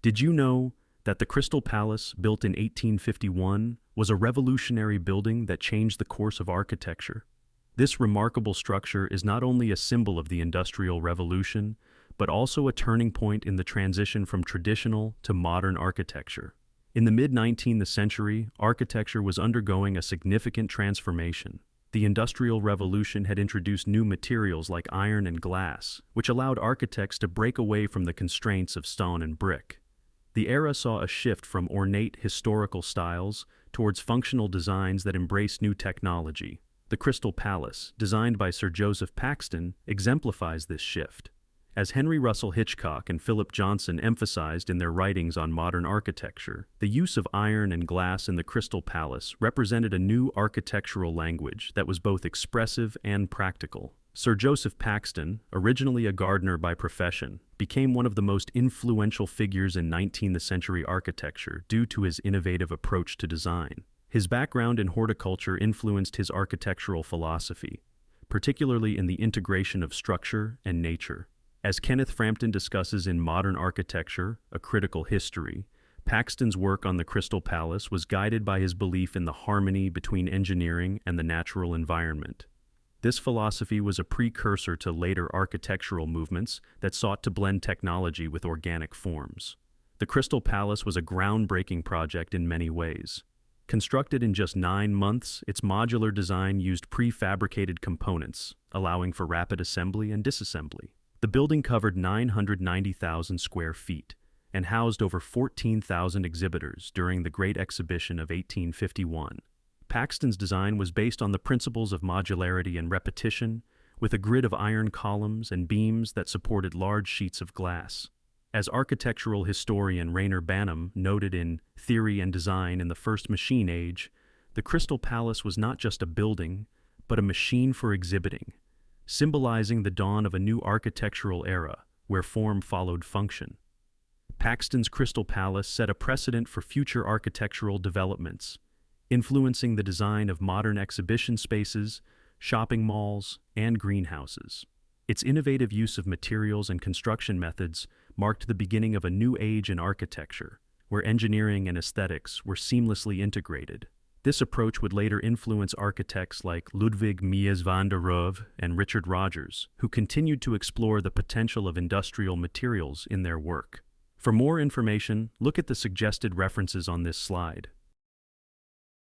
Did you know that the Crystal Palace, built in 1851, was a revolutionary building that changed the course of architecture? This remarkable structure is not only a symbol of the Industrial Revolution, but also a turning point in the transition from traditional to modern architecture. In the mid-19th century, architecture was undergoing a significant transformation. The Industrial Revolution had introduced new materials like iron and glass, which allowed architects to break away from the constraints of stone and brick. The era saw a shift from ornate historical styles towards functional designs that embrace new technology. The Crystal Palace, designed by Sir Joseph Paxton, exemplifies this shift. As Henry Russell Hitchcock and Philip Johnson emphasized in their writings on modern architecture, the use of iron and glass in the Crystal Palace represented a new architectural language that was both expressive and practical. Sir Joseph Paxton, originally a gardener by profession, became one of the most influential figures in 19th century architecture due to his innovative approach to design. His background in horticulture influenced his architectural philosophy, particularly in the integration of structure and nature. As Kenneth Frampton discusses in Modern Architecture, A Critical History, Paxton's work on the Crystal Palace was guided by his belief in the harmony between engineering and the natural environment. This philosophy was a precursor to later architectural movements that sought to blend technology with organic forms. The Crystal Palace was a groundbreaking project in many ways. Constructed in just 9 months, its modular design used prefabricated components, allowing for rapid assembly and disassembly. The building covered 990,000 square feet and housed over 14,000 exhibitors during the Great Exhibition of 1851. Paxton's design was based on the principles of modularity and repetition, with a grid of iron columns and beams that supported large sheets of glass. As architectural historian Rainer Banham noted in Theory and Design in the First Machine Age, the Crystal Palace was not just a building, but a machine for exhibiting, symbolizing the dawn of a new architectural era where form followed function. Paxton's Crystal Palace set a precedent for future architectural developments, influencing the design of modern exhibition spaces, shopping malls, and greenhouses. Its innovative use of materials and construction methods marked the beginning of a new age in architecture, where engineering and aesthetics were seamlessly integrated. This approach would later influence architects like Ludwig Mies van der Rohe and Richard Rogers, who continued to explore the potential of industrial materials in their work. For more information, look at the suggested references on this slide.